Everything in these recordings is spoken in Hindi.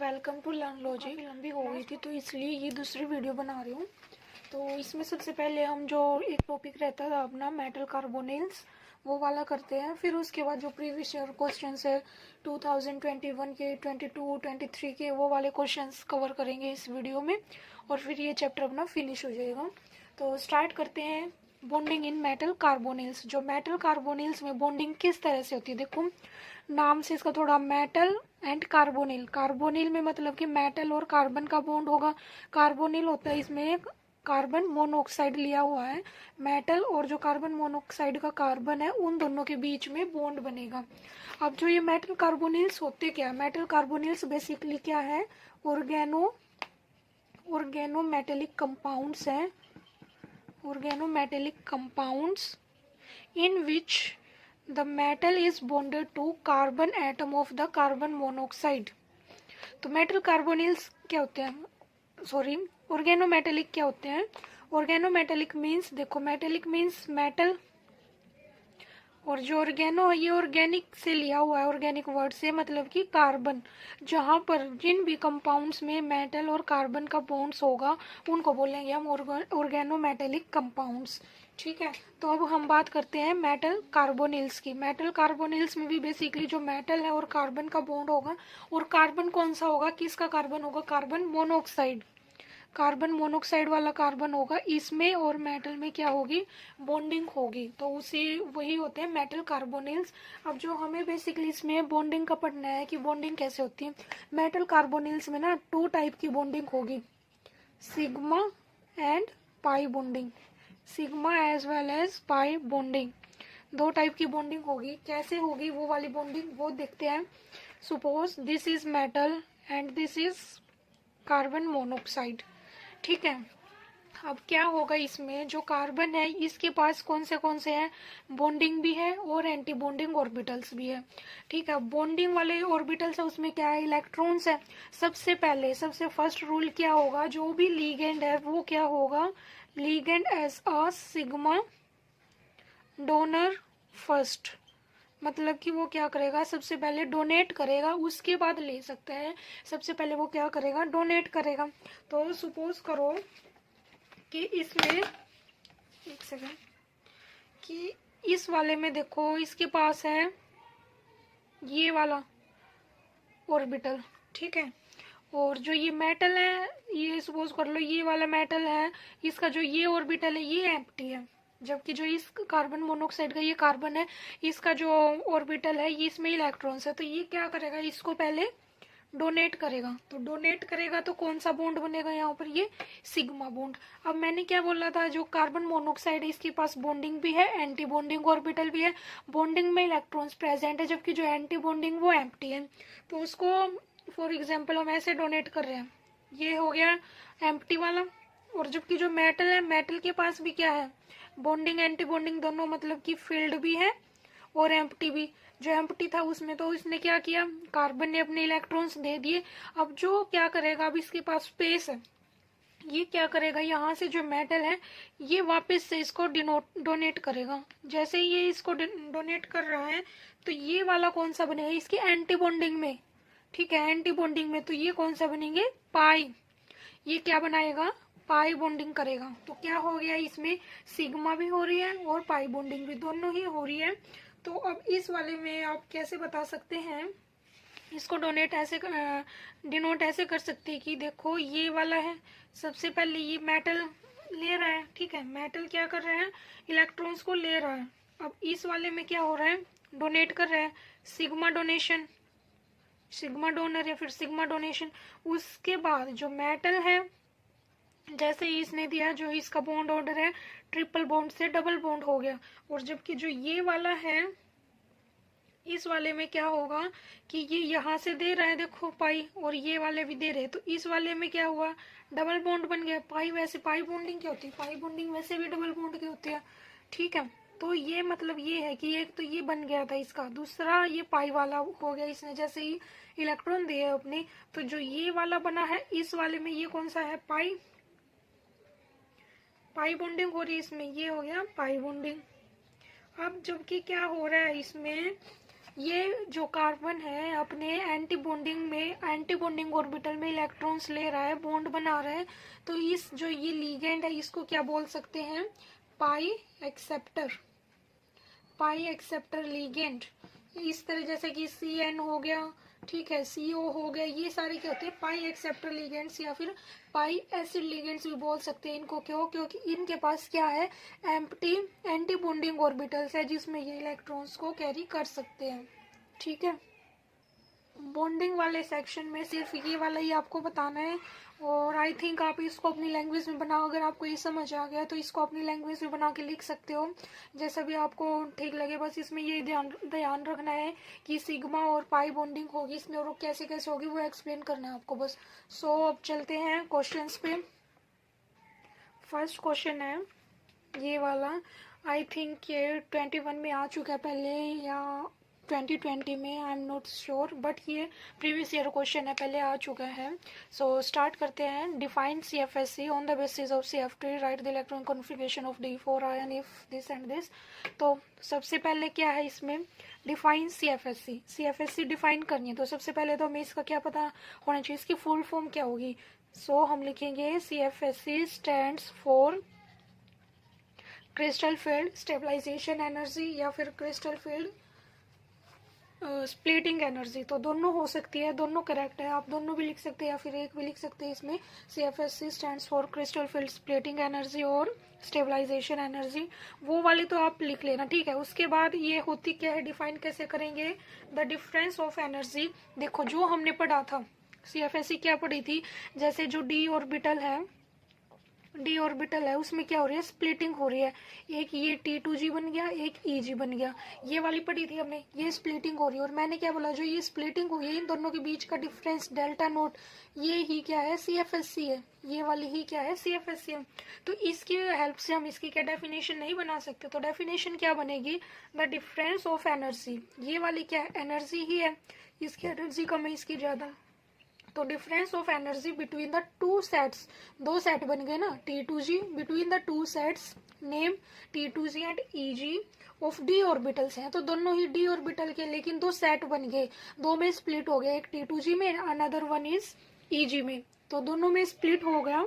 Welcome to learn logic. लंबी हो गई थी तो इसलिए ये दूसरी वीडियो बना रही हूँ। तो इसमें सबसे पहले हम जो एक टॉपिक रहता था अपना मेटल कार्बोनिल्स वो वाला करते हैं। फिर उसके बाद जो प्रीवियस ईयर क्वेश्चन है 2021 के 22 23 के वो वाले क्वेश्चंस कवर करेंगे इस वीडियो में, और फिर ये चैप्टर अपना फिनिश हो जाएगा। तो स्टार्ट करते हैं। Bonding in metal carbonyls. जो मेटल कार्बोनिल्स में बॉन्डिंग किस तरह से होती है, देखो नाम से इसका थोड़ा मेटल एंड कार्बोनिल। कार्बोनिल में मतलब कि मेटल और कार्बन का बॉन्ड होगा। कार्बोनिल होता है इसमें एक कार्बन मोनोऑक्साइड लिया हुआ है। मेटल और जो कार्बन मोनोऑक्साइड का कार्बन है उन दोनों के बीच में बॉन्ड बनेगा। अब जो ये मेटल कार्बोनिल्स होते क्या, मेटल कार्बोनिल्स बेसिकली क्या है, ऑर्गेनोमेटेलिक कंपाउंड्स हैं। Organometallic compounds in which the metal is bonded to carbon atom of the carbon monoxide। तो मेटल कार्बोनिल्स क्या होते हैं, सॉरी ऑर्गेनोमेटेलिक क्या होते हैं। ऑर्गेनोमेटेलिक मीन्स, देखो मेटेलिक मीन्स मेटल, और जो ऑर्गेनो है ये ऑर्गेनिक से लिया हुआ है, ऑर्गेनिक वर्ड से मतलब कि कार्बन। जहाँ पर जिन भी कंपाउंड्स में मेटल और कार्बन का बॉन्ड्स होगा उनको बोलेंगे हम ऑर्गेनोमेटेलिक कंपाउंड्स। ठीक है, तो अब हम बात करते हैं मेटल कार्बोनिल्स की। मेटल कार्बोनिल्स में भी बेसिकली जो मेटल है और कार्बन का बॉन्ड होगा, और कार्बन कौन सा होगा, किसका कार्बन होगा, कार्बन मोनोऑक्साइड। कार्बन मोनोऑक्साइड वाला कार्बन होगा इसमें, और मेटल में क्या होगी, बॉन्डिंग होगी। तो उसी वही होते हैं मेटल कार्बोनिल्स। अब जो हमें बेसिकली इसमें बॉन्डिंग का पढ़ना है कि बॉन्डिंग कैसे होती है। मेटल कार्बोनिल्स में ना 2 टाइप की बॉन्डिंग होगी, sigma and pi bonding. Sigma as well as pi bonding, 2 type की बॉन्डिंग होगी। कैसे होगी वो वाली बॉन्डिंग वो देखते हैं। Suppose this is metal and this is carbon monoxide. ठीक है, अब क्या होगा, इसमें जो कार्बन है इसके पास कौन से हैं, बॉन्डिंग भी है और एंटी बॉन्डिंग ऑर्बिटल्स भी है। ठीक है, बॉन्डिंग वाले ऑर्बिटल्स है उसमें क्या है, इलेक्ट्रॉन्स है। सबसे फर्स्ट रूल क्या होगा, जो भी लीगेंड है वो क्या होगा, ligand as a sigma donor first. मतलब कि वो क्या करेगा, सबसे पहले डोनेट करेगा उसके बाद ले सकते हैं। सबसे पहले वो क्या करेगा, डोनेट करेगा। तो सपोज करो कि इसमें एक सेकेंड, कि इस वाले में देखो इसके पास है ये वाला ऑर्बिटल। ठीक है, और जो ये मेटल है, ये सपोज कर लो ये वाला मेटल है, इसका जो ये ऑर्बिटल है ये एम्प्टी है। जबकि जो इस कार्बन मोनोऑक्साइड का ये कार्बन है, इसका जो ऑर्बिटल है ये इसमें इलेक्ट्रॉन्स है। तो ये क्या करेगा, इसको पहले डोनेट करेगा। तो डोनेट करेगा तो कौन सा बॉन्ड बनेगा यहाँ पर, ये सिग्मा बॉन्ड। अब मैंने क्या बोला था, जो कार्बन मोनोऑक्साइड है इसके पास बॉन्डिंग भी है, एंटी बॉन्डिंग ऑर्बिटल भी है। बॉन्डिंग में इलेक्ट्रॉन्स प्रेजेंट है, जबकि जो एंटी बॉन्डिंग वो एम्प्टी है। तो उसको फॉर एग्जाम्पल हम ऐसे डोनेट कर रहे हैं, ये हो गया एम्प्टी वाला। और जबकि जो मेटल है, मेटल के पास भी क्या है, बॉन्डिंग एंटी बॉन्डिंग दोनों, मतलब कि फील्ड भी है और एम्प्टी भी। जो एम्प्टी था उसमें तो इसने क्या किया, कार्बन ने अपने इलेक्ट्रॉन्स दे दिए। अब जो क्या करेगा, अब इसके पास स्पेस है, ये क्या करेगा, यहाँ से जो मेटल है ये वापस से इसको डोनेट करेगा। जैसे ही ये इसको डोनेट कर रहा है तो ये वाला कौन सा बनेगा, इसकी एंटी बॉन्डिंग में। ठीक है, एंटी बॉन्डिंग में, तो ये कौन सा बनेंगे, पाई। ये क्या बनाएगा, पाई बॉन्डिंग करेगा। तो क्या हो गया, इसमें सिग्मा भी हो रही है और पाई बॉन्डिंग भी, दोनों ही हो रही है। तो अब इस वाले में आप कैसे बता सकते हैं, इसको डिनोट ऐसे कर सकते हैं कि देखो ये वाला है, सबसे पहले ये मेटल ले रहा है। ठीक है, मेटल क्या कर रहा है, इलेक्ट्रॉन्स को ले रहा है। अब इस वाले में क्या हो रहा है, डोनेट कर रहा है, सिग्मा डोनेशन, सिग्मा डोनर या फिर सिग्मा डोनेशन। उसके बाद जो मेटल है, जैसे ही इसने दिया, जो इसका बॉन्ड ऑर्डर है ट्रिपल बॉन्ड से डबल बॉन्ड हो गया। और जबकि जो ये वाला है, इस वाले में क्या होगा कि ये यहाँ से दे रहा है देखो पाई, और ये वाले भी दे रहे हैं। तो इस वाले में क्या हुआ, डबल बॉन्ड बन गया। पाई, वैसे पाई बॉन्डिंग क्या होती है, पाई बॉन्डिंग वैसे भी डबल बॉन्ड की होती है। ठीक है, तो ये मतलब ये है कि एक तो ये बन गया था इसका, दूसरा ये पाई वाला हो गया, इसने जैसे ही इलेक्ट्रॉन दिए अपने। तो जो ये वाला बना है इस वाले में, ये कौन सा है, पाई, पाई बॉन्डिंग हो रही है इसमें, ये हो गया पाई बॉन्डिंग। अब जबकि क्या हो रहा है इसमें, ये जो कार्बन है अपने एंटी बॉन्डिंग ऑर्बिटल में इलेक्ट्रॉन्स ले रहा है, बॉन्ड बना रहा है, तो इस जो ये लिगेंड है इसको क्या बोल सकते हैं, पाई एक्सेप्टर लिगेंड। इस तरह जैसे कि CN हो गया, ठीक है, CO हो गया, ये सारे क्या होते हैं, पाई एक्सेप्टर लिगेंड्स या फिर पाई एसिड लिगेंड्स भी बोल सकते हैं इनको। क्यों? क्योंकि इनके पास क्या है, एम्प्टी एंटी बॉन्डिंग ऑर्बिटल्स है जिसमें ये इलेक्ट्रॉन्स को कैरी कर सकते हैं। ठीक है, बॉन्डिंग वाले सेक्शन में सिर्फ ये वाला ही आपको बताना है, और आई थिंक आप इसको अपनी लैंग्वेज में बनाओ। अगर आपको ये समझ आ गया तो इसको अपनी लैंग्वेज में बना के लिख सकते हो, जैसा भी आपको ठीक लगे। बस इसमें ये ध्यान रखना है कि सिग्मा और पाई बॉन्डिंग होगी इसमें, और कैसे कैसे होगी वो एक्सप्लेन करना है आपको बस। सो अब चलते हैं क्वेश्चंस पे। फर्स्ट क्वेश्चन है ये वाला, आई थिंक ये 21 में आ चुका है पहले या 2020 में, I am not sure, but ये प्रीवियस ईयर क्वेश्चन है, पहले आ चुका है। सो स्टार्ट करते हैं। Define CFSE on the basis of CF3, right the electron configuration of D4 ion if this and this. तो सबसे पहले क्या है इसमें, डिफाइन CFSE डिफाइन करनी है। तो सबसे पहले तो हमें इसका क्या पता होना चाहिए, इसकी फुल फॉर्म क्या होगी। सो हम लिखेंगे CFSE stands for crystal field stabilisation energy या फिर क्रिस्टल फील्ड स्प्लिटिंग एनर्जी। तो दोनों हो सकती है, दोनों करेक्ट है, आप दोनों भी लिख सकते हैं या फिर एक भी लिख सकते हैं। इसमें CFSE stands for crystal field splitting energy और स्टेबलाइजेशन एनर्जी, वो वाली तो आप लिख लेना, ठीक है। उसके बाद ये होती क्या है, डिफाइन कैसे करेंगे, द डिफरेंस ऑफ एनर्जी। देखो जो हमने पढ़ा था CFSE क्या पढ़ी थी, जैसे जो D ऑर्बिटल है उसमें क्या हो रही है, स्प्लिटिंग हो रही है, एक ये T2G बन गया, एक EG बन गया, ये वाली पढ़ी थी हमने, ये स्प्लिटिंग हो रही है। और मैंने क्या बोला, जो ये स्प्लिटिंग हुई है इन दोनों के बीच का डिफरेंस डेल्टा नोट, ये ही क्या है, CFSE है, ये वाली ही क्या है, CFSE है। तो इसकी हेल्प से हम इसकी क्या डेफिनेशन नहीं बना सकते, तो डेफिनेशन क्या बनेगी, द डिफरेंस ऑफ एनर्जी, ये वाली क्या है, एनर्जी ही है, इसकी एनर्जी कम है, इसकी ज्यादा। तो difference of energy between the two sets, दो सेट बन गए ना, T2G between the two sets name T2G and EG of D orbitals हैं। तो दोनों ही D ऑर्बिटल के, लेकिन दो सेट बन गए, दो में स्प्लिट हो गया, एक T2G में, अनदर वन इज EG में, तो दोनों में स्प्लिट हो गया।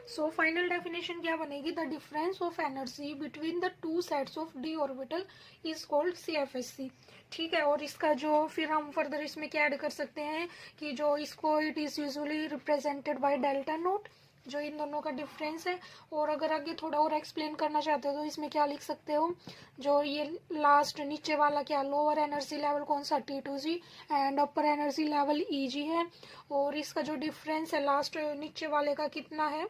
सो फाइनल डेफिनेशन क्या बनेगी, the difference of energy between the two sets of D orbital is called CFSE। ठीक है, और इसका जो फिर हम फर्दर इसमें क्या ऐड कर सकते हैं कि जो इसको it is usually represented by delta naught, जो इन दोनों का डिफरेंस है। और अगर आगे थोड़ा और एक्सप्लेन करना चाहते हो तो इसमें क्या लिख सकते हो, जो ये लास्ट नीचे वाला क्या, लोअर एनर्जी लेवल कौन सा, T2G and upper energy level EG है, और इसका जो डिफरेंस है लास्ट नीचे वाले का कितना है,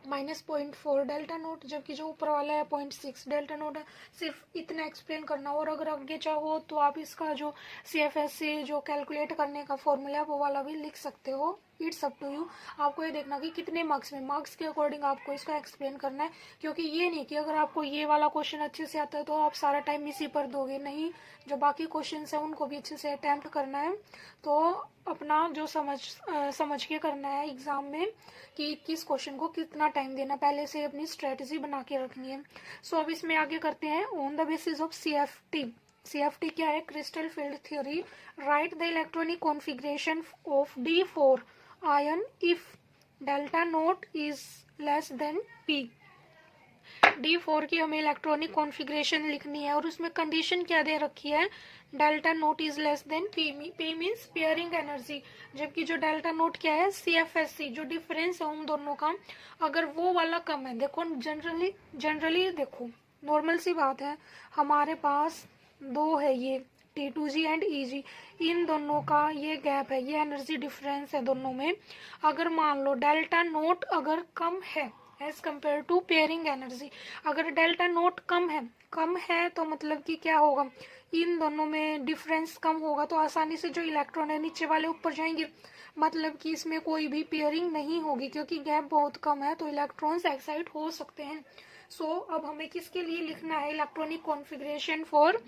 -0.4 डेल्टा नोट, जबकि जो ऊपर वाला है 0.6 डेल्टा नोट है। सिर्फ इतना एक्सप्लेन करना, और अगर आगे चाहो तो आप इसका जो CFSE जो कैलकुलेट करने का फॉर्मूला है वो वाला भी लिख सकते हो, इट्स अप टू यू। आपको ये देखना कि कितने मार्क्स में, मार्क्स के अकॉर्डिंग आपको इसका एक्सप्लेन करना है, क्योंकि ये नहीं कि अगर आपको ये वाला क्वेश्चन अच्छे से आता है तो आप सारा टाइम इसी पर दोगे, नहीं, जो बाकी क्वेश्चन है उनको भी अच्छे से अटेम्प्ट करना है। तो अपना जो समझ के करना है एग्जाम में कि किस क्वेश्चन को कितना टाइम देना, पहले से अपनी स्ट्रेटजी बना के रखनी है। सो अब इसमें आगे करते हैं, on the basis of CFT क्या है, crystal field theory, right the electronic configuration of D4 ion if delta naught is less than P। D4 की हमें इलेक्ट्रॉनिक कॉन्फ़िगरेशन लिखनी है, और उसमें कंडीशन क्या दे रखी है, delta naught is less than P means pairing energy, जबकि जो डेल्टा नोट क्या है, CFSE जो डिफरेंस है उन दोनों का, अगर वो वाला कम है, देखो जनरली देखो नॉर्मल सी बात है, हमारे पास दो है ये T2G एंड EG, इन दोनों का ये गैप है, ये एनर्जी डिफरेंस है दोनों में। अगर मान लो डेल्टा नोट अगर कम है as compare to pairing energy, अगर डेल्टा नोट कम है तो मतलब कि क्या होगा, इन दोनों में डिफरेंस कम होगा, तो आसानी से जो इलेक्ट्रॉन है नीचे वाले ऊपर जाएंगे, मतलब कि इसमें कोई भी पेयरिंग नहीं होगी, क्योंकि गैप बहुत कम है, तो इलेक्ट्रॉन्स एक्साइट हो सकते हैं। सो अब हमें किसके लिए लिखना है, इलेक्ट्रॉनिक कॉन्फ़िगरेशन फॉर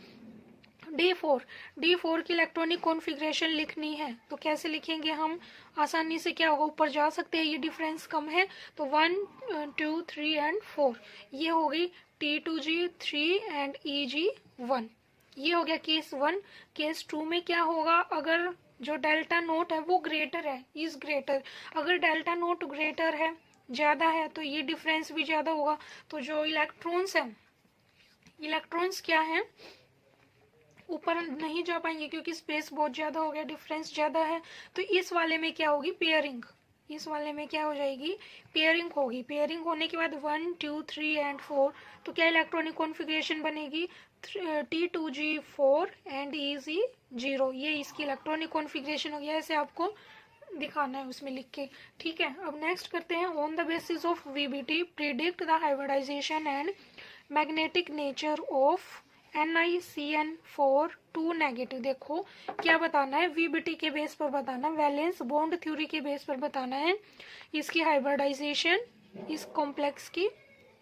D4 की इलेक्ट्रॉनिक कॉन्फ़िगरेशन लिखनी है तो कैसे लिखेंगे हम? आसानी से क्या होगा, ऊपर जा सकते हैं, ये डिफरेंस कम है तो 1 2 3 एंड 4, ये हो गई T2G 3 एंड EG1। ये हो गया केस 1। केस 2 में क्या होगा, अगर जो डेल्टा नोट है वो ग्रेटर है, इज ग्रेटर, अगर डेल्टा नोट ग्रेटर है, ज़्यादा है, तो ये डिफरेंस भी ज़्यादा होगा। तो जो इलेक्ट्रॉन्स हैं, इलेक्ट्रॉन्स क्या हैं, ऊपर नहीं जा पाएंगे क्योंकि स्पेस बहुत ज़्यादा हो गया, डिफरेंस ज़्यादा है। तो इस वाले में क्या होगी, पेयरिंग, इस वाले में क्या हो जाएगी, पेयरिंग होगी। पेयरिंग होने के बाद 1 2 3 एंड 4, तो क्या इलेक्ट्रॉनिक कॉन्फ़िगरेशन बनेगी, T2G4 एंड EG0। ये इसकी इलेक्ट्रॉनिक कॉन्फ़िगरेशन हो गया, ऐसे आपको दिखाना है उसमें लिख के। ठीक है, अब नेक्स्ट करते हैं, on the basis of VBT predict the hybridization and magnetic nature of NiCN4 2 negative. देखो क्या बताना है, VBT के बेस पर बताना है, वैलेंस बॉन्ड थ्योरी के बेस पर बताना है इसकी हाइब्रिडाइजेशन इस कॉम्प्लेक्स की,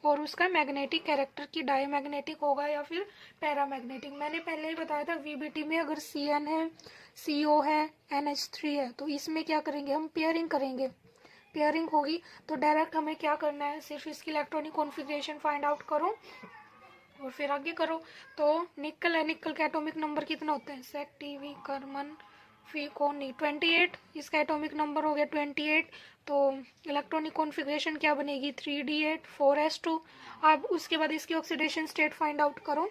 और उसका मैग्नेटिक कैरेक्टर की डायमैग्नेटिक होगा या फिर पैरामैग्नेटिक। मैंने पहले ही बताया था VBT में अगर CN है, CO है, NH3 है, तो इसमें क्या करेंगे हम, पेयरिंग करेंगे। पेयरिंग होगी तो डायरेक्ट हमें क्या करना है, सिर्फ इसकी इलेक्ट्रॉनिक कॉन्फ़िगरेशन फाइंड आउट करो और फिर आगे करो। तो निकल है, निकल का एटॉमिक नंबर कितना होता है, सेक टीवी करमन फीकोनी 28, इसका एटॉमिक नंबर हो गया 28। तो इलेक्ट्रॉनिक कॉन्फ़िगरेशन क्या बनेगी, 3D8 4s2। अब उसके बाद इसकी ऑक्सीडेशन स्टेट फाइंड आउट करो।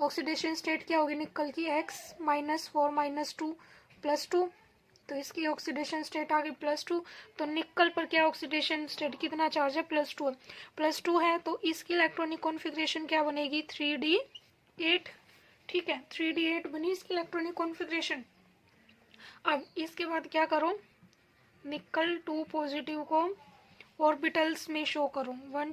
ऑक्सीडेशन स्टेट क्या होगी निकल की, X-4 -2 +2, तो इसकी ऑक्सीडेशन स्टेट आ गई +2। तो निकल पर क्या ऑक्सीडेशन स्टेट कितना चार्ज है, +2 है, +2 है, तो इसकी इलेक्ट्रॉनिक कॉन्फ़िगरेशन क्या बनेगी, 3D8। ठीक है, 3D8 बनी इसकी इलेक्ट्रॉनिक कॉन्फ़िगरेशन। अब इसके बाद क्या करो, निकल 2 पॉजिटिव को ऑर्बिटल्स में शो करो, 1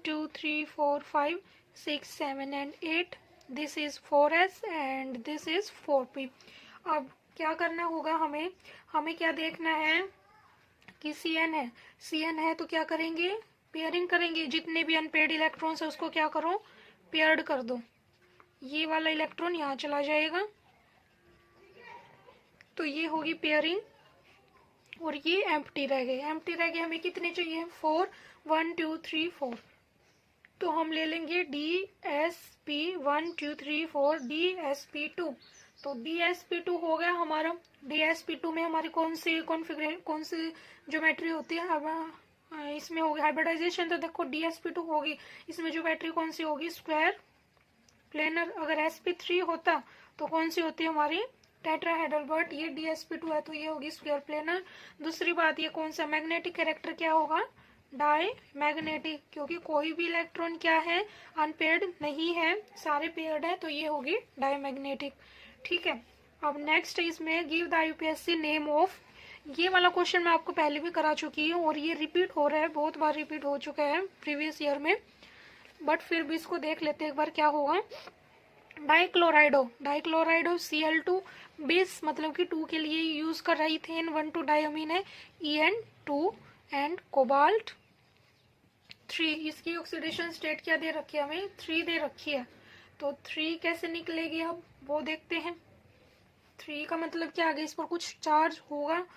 2 3 4 5 6 7 and 8, this is 4s and this is 4p। अब क्या करना होगा हमें, हमें क्या देखना है कि CN है तो क्या करेंगे, पेयरिंग करेंगे। जितने भी अनपेयर्ड इलेक्ट्रॉन्स है उसको क्या करो, पेयर्ड कर दो। ये वाला इलेक्ट्रॉन यहाँ चला जाएगा, तो ये होगी पेयरिंग, और ये एम्प्टी रह गए। एम्प्टी रह गए, हमें कितने चाहिए, 4, 1 2 3 4। तो हम ले लेंगे DSP 1 2 3 4 DSP2। तो DSP2 हो गया हमारा। DSP2 में हमारी कौन सी ज्योमेट्री होती है, अब इसमें होगी हाइब्रिडाइजेशन, तो देखो DSP2 होगी, इसमें ज्योमेट्री कौन सी होगी, स्क्वायर प्लेनर। अगर sp3 होता तो कौन सी होती है हमारी, टेट्राहेड्रल, बट ये DSP2 है तो ये होगी स्क्वायर प्लेनर। दूसरी बात, ये कौन सा मैग्नेटिक कैरेक्टर क्या होगा, डाई मैग्नेटिक, क्योंकि कोई भी इलेक्ट्रॉन क्या है, अनपेयर्ड नहीं है, सारे पेयर्ड है, तो ये होगी डाई मैग्नेटिक। ठीक है, अब नेक्स्ट इसमें give the UPSC name of, ये वाला क्वेश्चन मैं आपको पहले भी करा चुकी हूँ और ये रिपीट हो रहा है, बहुत बार रिपीट हो चुका है प्रीवियस ईयर में, बट फिर भी इसको देख लेते हैं एक बार क्या होगा। डाइक्लोराइडो Cl2 बेस, मतलब कि 2 के लिए यूज कर रही थी, N12 डायमीन है, En2 एंड कोबाल्ट 3। इसकी ऑक्सीडेशन स्टेट क्या दे रखी है हमें, 3 दे रखी है। तो 3 कैसे निकलेगी अब वो देखते हैं। 3 का मतलब क्या, आगे इस पर कुछ चार्ज होगा।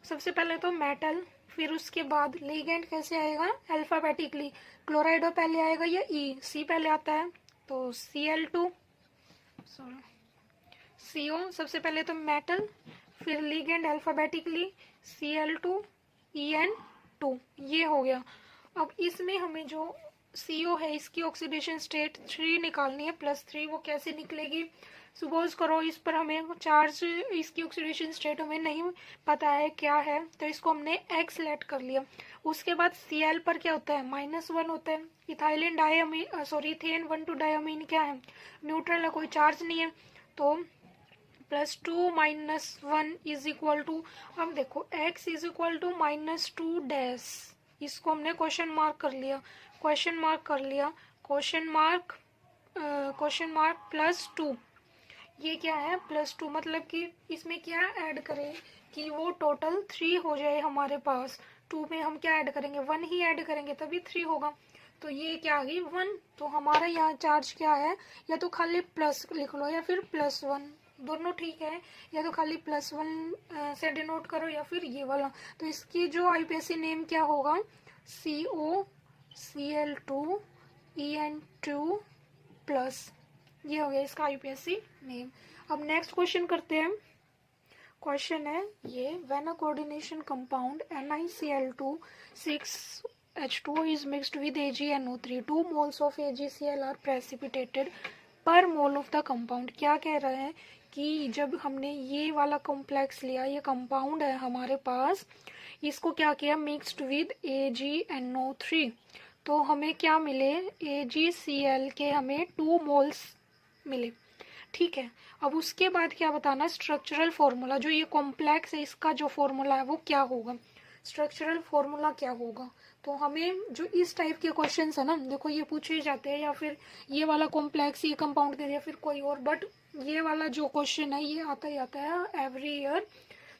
सबसे पहले तो मेटल, फिर उसके बाद लिगेंड कैसे आएगा, अल्फाबेटिकली, क्लोराइडो पहले आएगा या C पहले आता है, तो Cl2 CO, सबसे पहले तो मेटल, फिर लिगेंड अल्फाबेटिकली Cl2 En2, ये हो गया। अब इसमें हमें जो CO है इसकी ऑक्सीडेशन स्टेट 3 निकालनी है, +3, वो कैसे निकलेगी, सपोज करो इस पर हमें चार्ज, इसकी ऑक्सीडेशन स्टेट हमें नहीं पता है क्या है, तो इसको हमने X लेट कर लिया। उसके बाद Cl पर क्या होता है, -1 होता है। Ethylene diamine, sorry ethane 1 2 diamine क्या है, न्यूट्रल है, कोई चार्ज नहीं है, तो +2 -1 इज इक्वल टू, अब देखो X is equal to -2 dash, इसको हमने क्वेश्चन मार्क कर लिया, क्वेश्चन मार्क +2, ये क्या है +2, मतलब कि इसमें क्या ऐड करें कि वो टोटल 3 हो जाए हमारे पास। 2 में हम क्या ऐड करेंगे, 1 ही ऐड करेंगे तभी 3 होगा। तो ये क्या आ गई 1। तो हमारा यहाँ चार्ज क्या है, या तो खाली प्लस लिख लो या फिर +1, दोनों ठीक है। या तो खाली +1 से डिनोट करो या फिर ये वाला। तो इसकी जो आईपीएससी नेम क्या होगा, COCl2En2 प्लस, ये हो गया इसका आईपीएससी नेम। अब नेक्स्ट क्वेश्चन करते हैं। क्वेश्चन है ये, when a coordination compound NiCl2 6H2O is mixed with AgNO3, 2 moles of AgCl are precipitated per mole of the compound। क्या कह रहा है कि जब हमने ये वाला कॉम्प्लेक्स लिया, ये कंपाउंड है हमारे पास, इसको क्या किया, मिक्स्ड विद AgNO3, तो हमें क्या मिले, AgCl के हमें 2 मोल्स मिले। ठीक है, अब उसके बाद क्या बताना, स्ट्रक्चरल फॉर्मूला, जो ये कॉम्प्लेक्स है इसका जो फॉर्मूला है वो क्या होगा, स्ट्रक्चरल फॉर्मूला क्या होगा। तो हमें जो इस टाइप के क्वेश्चन है ना, देखो ये पूछे जाते हैं, या फिर ये वाला कॉम्प्लेक्स, ये कंपाउंड दे दिया, फिर कोई और, बट ये वाला जो क्वेश्चन है ये आता ही आता है एवरी ईयर।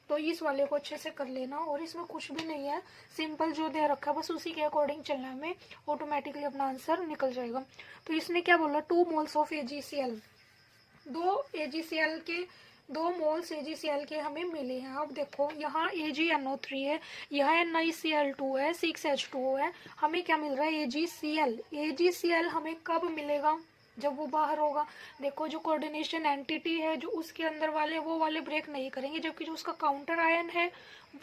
तो इस वाले को अच्छे से कर लेना, और इसमें कुछ भी नहीं है, सिंपल जो दे रखा है बस उसी के अकॉर्डिंग चलना है, हमें ऑटोमेटिकली अपना आंसर निकल जाएगा। तो इसने क्या बोला, 2 moles of AgCl, 2 moles AgCl के हमें मिले हैं। अब देखो यहाँ AgNO3 है, यहाँ NiCl2 है, 6H2O है, हमें क्या मिल रहा है, AgCl हमें कब मिलेगा, जब वो बाहर होगा। देखो जो कोऑर्डिनेशन एंटिटी है, जो उसके अंदर वाले वो वाले ब्रेक नहीं करेंगे, जबकि जो उसका काउंटर आयन है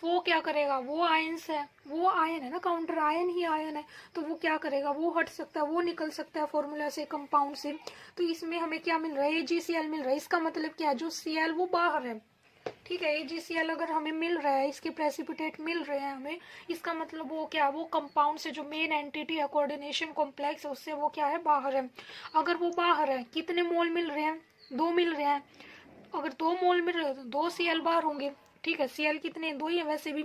वो क्या करेगा, वो आयन्स है, वो आयन है ना, काउंटर आयन ही आयन है, तो वो क्या करेगा, वो हट सकता है, वो निकल सकता है फॉर्मूला से, कंपाउंड से। तो इसमें हमें क्या मिल रहा है, AgCl मिल रहा है। इसका मतलब क्या है, जो Cl वो बाहर है, ठीक है, AgCl अगर हमें मिल रहा है, इसके प्रेसिपिटेट मिल रहे हैं हमें, इसका मतलब वो क्या, वो कंपाउंड से जो मेन एंटिटी है, कोऑर्डिनेशन कॉम्प्लेक्स है, उससे वो क्या है, बाहर है। अगर वो बाहर है, कितने मोल मिल रहे हैं, 2 मिल रहे हैं। अगर 2 मोल मिल रहे हैं तो 2 Cl बाहर होंगे, ठीक है, Cl कितने, 2 ही है वैसे भी।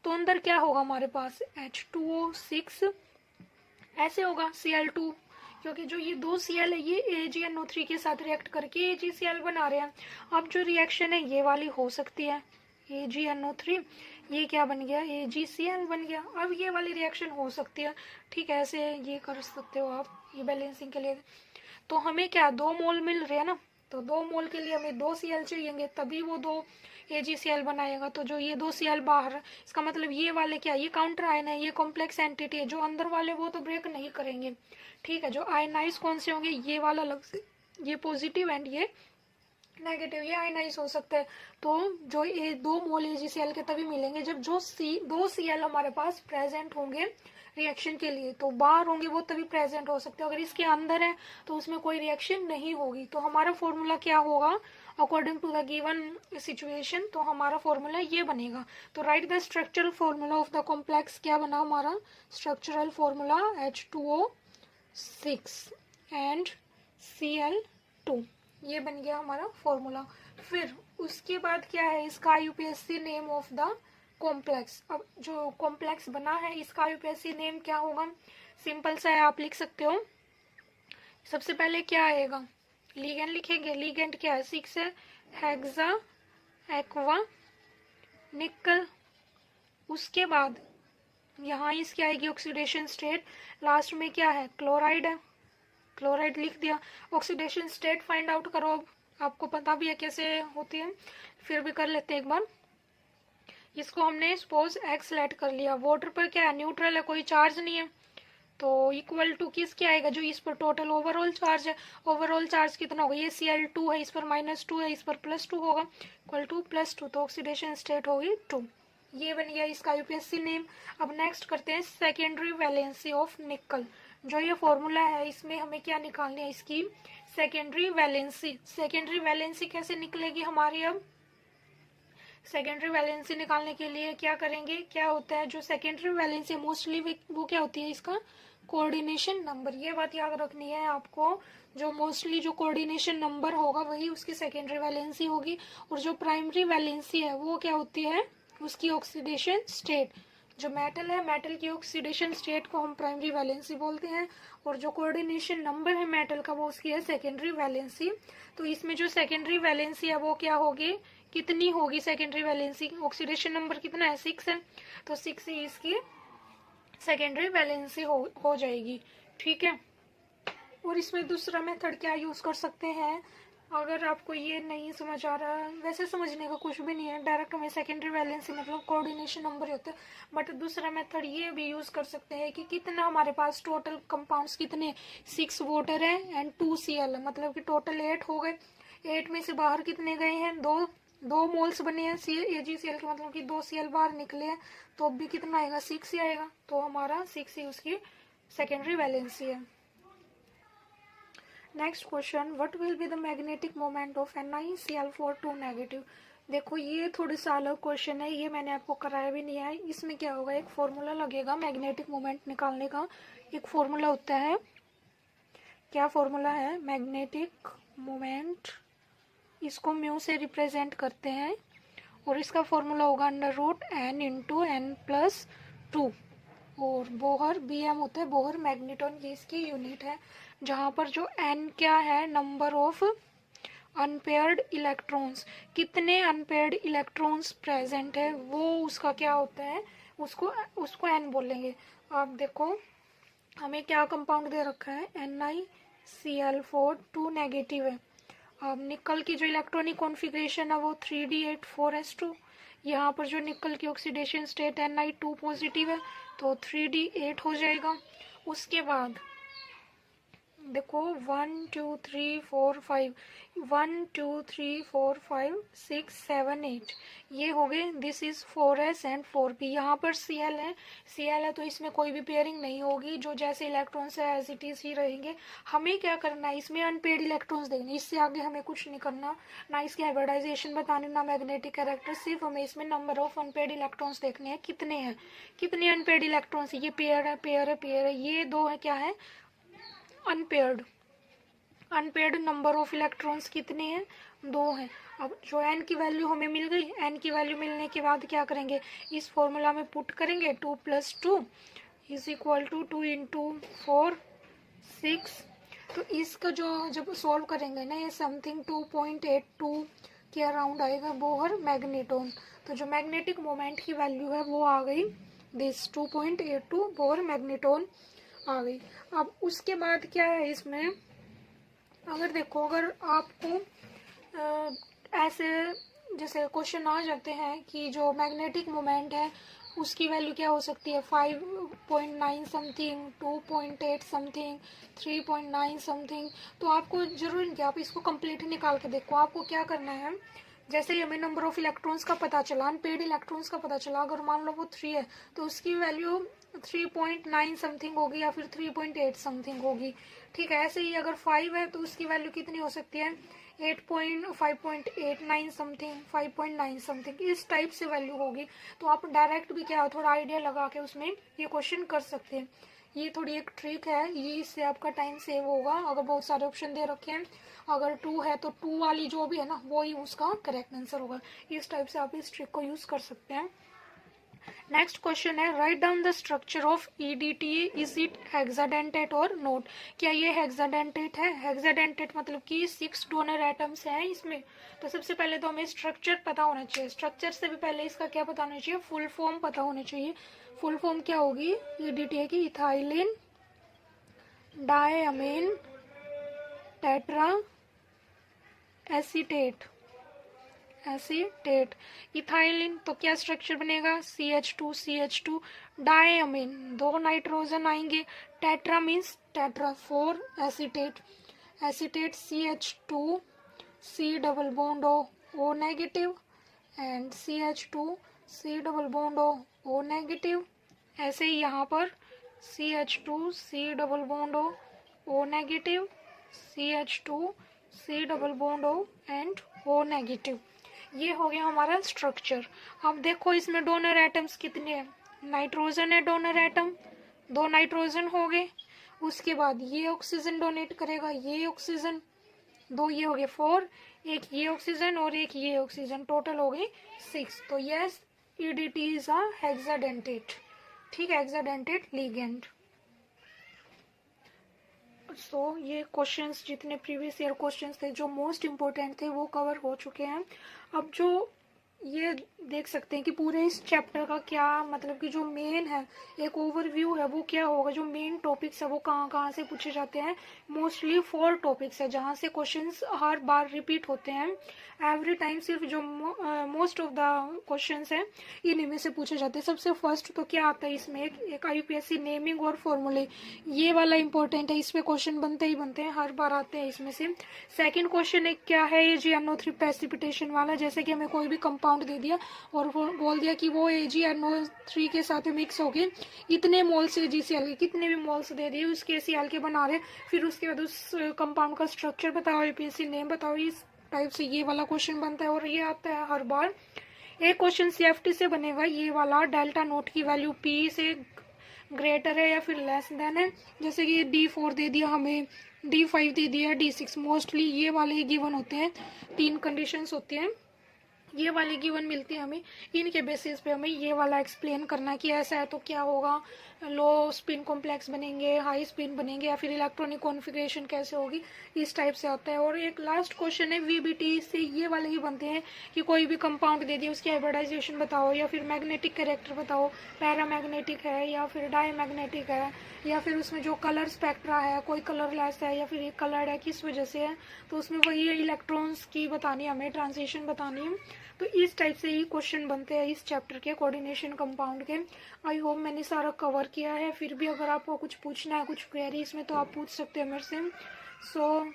तो अंदर क्या होगा हमारे पास, H2O6 ऐसे होगा, Cl2, क्योंकि जो ये 2 Cl है ये AgNO3 के साथ रिएक्ट करके AgCl बना रहे हैं। अब जो रिएक्शन है ये वाली हो सकती है, AgNO3 ये क्या बन गया, AgCl बन गया। अब ये वाली रिएक्शन हो सकती है, ठीक है, ऐसे ये कर सकते हो आप, ये बैलेंसिंग के लिए। तो हमें क्या 2 मोल मिल रहे हैं ना, तो 2 मोल के लिए हमें 2 Cl चाहिए, तभी वो 2 AgCl बनाएगा। तो जो ये 2 Cl बाहर, इसका मतलब ये वाले क्या, ये काउंटर आयन है, ये कॉम्प्लेक्स एंटिटी है, जो अंदर वाले वो तो ब्रेक नहीं करेंगे। ठीक है, जो आयनाइज कौन से होंगे, ये वाला अलग से, ये पॉजिटिव एंड ये नेगेटिव, ये आयनाइज हो सकते हैं। तो जो ये 2 मोल AgCl के तभी मिलेंगे जब जो 2 Cl हमारे पास प्रेजेंट होंगे रिएक्शन के लिए, तो बाहर होंगे वो तभी प्रेजेंट हो सकते हैं। अगर इसके अंदर है तो उसमें कोई रिएक्शन नहीं होगी। तो हमारा फॉर्मूला क्या होगा, according to the given situation, तो हमारा फॉर्मूला ये बनेगा। तो write the structural formula of the complex, क्या बना हमारा structural formula, H2O6 and Cl2, ये बन गया हमारा फॉर्मूला। फिर उसके बाद क्या है, इसका UPSC name of the complex. अब जो कॉम्प्लेक्स बना है इसका यूपीएससी नेम क्या होगा, सिंपल सा है, आप लिख सकते हो। सबसे पहले क्या आएगा, लिगेंड लिखेंगे, लिगेंड क्या है, 6 है, हेक्सा एक्वा निकल। उसके बाद यहाँ इसकी आएगी ऑक्सीडेशन स्टेट, लास्ट में क्या है, क्लोराइड है, क्लोराइड लिख दिया। ऑक्सीडेशन स्टेट फाइंड आउट करो, अब आपको पता भी है कैसे होती है, फिर भी कर लेते हैं एक बार। इसको हमने सपोज X सेलेक्ट कर लिया, वाटर पर क्या है, न्यूट्रल है, कोई चार्ज नहीं है, तो इक्वल टू किस क्या आएगा, जो इस पर टोटल ओवरऑल चार्ज है, ओवरऑल चार्ज कितना होगा, ये Cl2 है, इस पर -2 है, इस पर +2 होगा, इक्वल टू +2, तो ऑक्सीडेशन स्टेट होगी 2। ये बन गया इसका यूपीएससी नेम। अब नेक्स्ट करते हैं सेकेंडरी वैलेंसी ऑफ निकल। जो ये फॉर्मूला है इसमें हमें क्या निकालनी है, इसकी सेकेंडरी वैलेंसी। सेकेंडरी वैलेंसी कैसे निकलेगी हमारी, अब सेकेंडरी वैलेंसी निकालने के लिए क्या करेंगे, क्या होता है जो सेकेंडरी वैलेंसी मोस्टली वो क्या होती है, इसका कोऑर्डिनेशन नंबर। ये बात याद रखनी है आपको, जो मोस्टली जो कोऑर्डिनेशन नंबर होगा वही उसकी सेकेंडरी वैलेंसी होगी, और जो प्राइमरी वैलेंसी है वो क्या होती है, उसकी ऑक्सीडेशन स्टेट। जो मेटल है, मेटल की ऑक्सीडेशन स्टेट को हम प्राइमरी वैलेंसी बोलते हैं, और जो कोऑर्डिनेशन नंबर है मेटल का वो उसकी है सेकेंडरी वैलेंसी। तो इसमें जो सेकेंडरी वैलेंसी है वो क्या होगी, कितनी होगी सेकेंडरी वैलेंसी, ऑक्सीडेशन नंबर कितना है, 6 है, तो 6 ही इसकी सेकेंडरी वैलेंसी हो जाएगी। ठीक है। और इसमें दूसरा मेथड क्या यूज़ कर सकते हैं, अगर आपको ये नहीं समझ आ रहा, वैसे समझने का कुछ भी नहीं है, डायरेक्ट हमें सेकेंडरी वैलेंसी मतलब कोऑर्डिनेशन नंबर होता है, बट दूसरा मेथड ये भी यूज़ कर सकते हैं कि कितना हमारे पास टोटल कंपाउंड्स कितने, 6 वाटर है एंड 2 Cl है, मतलब कि टोटल 8 हो गए। 8 में से बाहर कितने गए हैं, दो मोल्स बने हैं AgCl के, मतलब कि 2 Cl बाहर निकले हैं, तो अब भी कितना आएगा, 6 ही आएगा, तो हमारा 6 ही उसकी सेकेंडरी वैलेंसी है। Next question, what will be the magnetic moment of NiCl4 negative. देखो ये थोड़ी सा अलग क्वेश्चन है, ये मैंने आपको कराया भी नहीं है। इसमें क्या होगा, एक फॉर्मूला लगेगा मैग्नेटिक मोमेंट निकालने का। एक फॉर्मूला होता है, क्या फॉर्मूला है, मैग्नेटिक मोमेंट, इसको म्यू से रिप्रेजेंट करते हैं, और इसका फॉर्मूला होगा √n/n+2। और बोहर BM होता है, बोहर मैग्नेटॉन, ये इसकी यूनिट है, जहाँ पर जो n क्या है, नंबर ऑफ अनपेयर्ड इलेक्ट्रॉन्स, कितने अनपेयर्ड इलेक्ट्रॉन्स प्रेजेंट है, वो उसका क्या होता है, उसको n बोलेंगे। आप देखो हमें क्या कंपाउंड दे रखा है, NiCl4 नेगेटिव है। अब निकल की जो इलेक्ट्रॉनिक कॉन्फ़िगरेशन है वो 3d8 4s2। यहाँ पर जो निकल की ऑक्सीडेशन स्टेट Ni2 पॉजिटिव है, तो 3d8 हो जाएगा। उसके बाद देखो 1 2 3 4 5 1 2 3 4 5 6 7 8 ये हो गए। This is 4s and 4p। यहाँ पर Cl है तो इसमें कोई भी पेयरिंग नहीं होगी, जो जैसे इलेक्ट्रॉन्स है एज इट इज ही रहेंगे। हमें क्या करना है, इसमें अनपेड इलेक्ट्रॉन्स देखने, इससे आगे हमें कुछ नहीं करना, ना इसके हाइब्रिडाइजेशन बताने, ना मैग्नेटिक कैरेक्टर, सिर्फ हमें इसमें नंबर ऑफ अनपेड इलेक्ट्रॉन्स देखने हैं, कितने हैं, कितने अनपेड इलेक्ट्रॉन्स। ये पेयर है, पेयर है, पेयर है, ये दो है, क्या है, unpaired. Unpaired number of electrons कितने हैं, 2 हैं। अब जो n की वैल्यू हमें मिल गई, n की वैल्यू मिलने के बाद क्या करेंगे, इस फॉर्मूला में पुट करेंगे, 2 + 2 = 2 × 4 6। तो इसका जो जब सॉल्व करेंगे ना, ये समथिंग 2.82 के अराउंड आएगा, बोहर मैग्नेटॉन। तो जो मैग्नेटिक मोमेंट की वैल्यू है वो आ गई, दिस 2.82 बोहर मैग्नेटॉन आ गई। अब उसके बाद क्या है इसमें, अगर देखो, अगर आपको ऐसे जैसे क्वेश्चन आ जाते हैं कि जो मैग्नेटिक मोमेंट है उसकी वैल्यू क्या हो सकती है, 5.9 समथिंग, 2.8 समथिंग, 3.9 समथिंग, तो आपको जरूरी नहीं कि आप इसको कंप्लीट निकाल के देखो। आपको क्या करना है, जैसे ही हमें नंबर ऑफ इलेक्ट्रॉन्स का पता चला, अनपेड इलेक्ट्रॉन्स का पता चला, अगर मान लो वो 3 है तो उसकी वैल्यू 3.9 समथिंग होगी या फिर 3.8 समथिंग होगी। ठीक है, ऐसे ही अगर 5 है तो उसकी वैल्यू कितनी हो सकती है, 5.89 समथिंग, 5.9 समथिंग, इस टाइप से वैल्यू होगी। तो आप डायरेक्ट भी क्या, थोड़ा आइडिया लगा के उसमें ये क्वेश्चन कर सकते हैं। ये थोड़ी एक ट्रिक है, ये इससे आपका टाइम सेव होगा। अगर बहुत सारे ऑप्शन दे रखे हैं, अगर 2 है तो 2 वाली जो भी है ना, वो ही उसका करेक्ट आंसर होगा। इस टाइप से आप इस ट्रिक को यूज कर सकते हैं। नेक्स्ट क्वेश्चन है, write down the structure of EDTA, is it hexadentate और नोट। क्या ये हेक्साडेंटेट है, हेक्साडेंटेट मतलब कि 6 डोनर एटम्स हैं इसमें। तो सबसे पहले तो हमें स्ट्रक्चर पता होना चाहिए, स्ट्रक्चर से भी पहले इसका क्या पता होना चाहिए, फुल फॉर्म पता होना चाहिए। फुल फॉर्म क्या होगी EDTA की, ethylene diamine tetra acetate, acetate. Ethylene तो क्या स्ट्रक्चर बनेगा, CH2 डायमीन, 2 नाइट्रोजन आएंगे, tetra means tetra 4 acetate, acetate CH2 C double bond O negative and CH2 C double bond O negative. ऐसे ही यहाँ पर CH2 C double bond O negative, CH2 C double bond O and O negative. ये हो गया हमारा स्ट्रक्चर। अब देखो इसमें डोनर एटम्स कितने हैं, नाइट्रोजन है डोनर एटम, 2 नाइट्रोजन हो गए। उसके बाद ये ऑक्सीजन डोनेट करेगा, ये ऑक्सीजन, 2 ये हो गए 4, एक ये ऑक्सीजन और एक ये ऑक्सीजन, टोटल हो गई 6। तो yes, EDT is a hexadentate. ठीक है, हेक्साडेंटेट लिगेंड। सो ये क्वेश्चंस जितने प्रीवियस ईयर क्वेश्चंस थे जो मोस्ट इम्पोर्टेंट थे वो कवर हो चुके हैं। अब जो ये देख सकते हैं कि पूरे इस चैप्टर का क्या मतलब कि जो मेन है एक ओवरव्यू है वो क्या होगा, जो मेन टॉपिक्स है वो कहाँ कहाँ से पूछे जाते हैं। मोस्टली 4 टॉपिक्स है जहाँ से क्वेश्चंस हर बार रिपीट होते हैं एवरी टाइम। सिर्फ जो मोस्ट ऑफ द क्वेश्चंस हैं इन्हीं में से पूछे जाते हैं। सबसे फर्स्ट तो क्या आता है इसमें, एक यूपीएससी नेमिंग और फॉर्मूले, ये वाला इंपॉर्टेंट है, इस पे क्वेश्चन बनते ही बनते हैं, हर बार आते हैं इसमें से। सेकंड क्वेश्चन एक क्या है, AgNO3 प्रेसिपिटेशन वाला। जैसे कि हमें कोई भी कंपाउंड दे दिया और वो बोल दिया कि वो AgNO3 के साथ मिक्स होके इतने मोल्स AgCl के, कितने भी मोल्स दे दिए उसके Cl के बना रहे, फिर उसके बाद उस कंपाउंड का स्ट्रक्चर बताओ, यूपीएससी नेम बताओ, इस टाइप से ये वाला क्वेश्चन बनता है और ये आता है हर बार। एक क्वेश्चन CFT से बनेगा ये वाला, डेल्टा नोट की वैल्यू P से ग्रेटर है या फिर लेस देन है। जैसे कि D4 दे दिया हमें, D5 दे दिया, D6, मोस्टली ये वाले ही गिवन होते हैं, 3 कंडीशंस होती हैं, ये वाली गिवन मिलती है हमें। इनके बेसिस पे हमें ये वाला एक्सप्लेन करना है कि ऐसा है तो क्या होगा, लो स्पिन कॉम्प्लेक्स बनेंगे, हाई स्पिन बनेंगे, या फिर इलेक्ट्रॉनिक कॉन्फ़िगरेशन कैसे होगी, इस टाइप से आता है। और एक लास्ट क्वेश्चन है VBT से, ये वाले ही बनते हैं कि कोई भी कंपाउंड दे दिया उसकी हाइब्रिडाइजेशन बताओ, या फिर मैग्नेटिक कैरेक्टर बताओ, पैरामैग्नेटिक है या फिर डायमैग्नेटिक है, या फिर उसमें जो कलर स्पेक्ट्रा है, कोई कलरलेस है या फिर एक कलर्ड है, किस वजह से है, तो उसमें वही इलेक्ट्रॉन्स की बतानी है हमें, ट्रांजिशन बतानी है। तो इस टाइप से ही क्वेश्चन बनते हैं इस चैप्टर के, कोऑर्डिनेशन कंपाउंड के। आई होप मैंने सारा कवर किया है। फिर भी अगर आपको कुछ पूछना है, कुछ क्वेरी इसमें, तो आप पूछ सकते हैं मेरे से। सो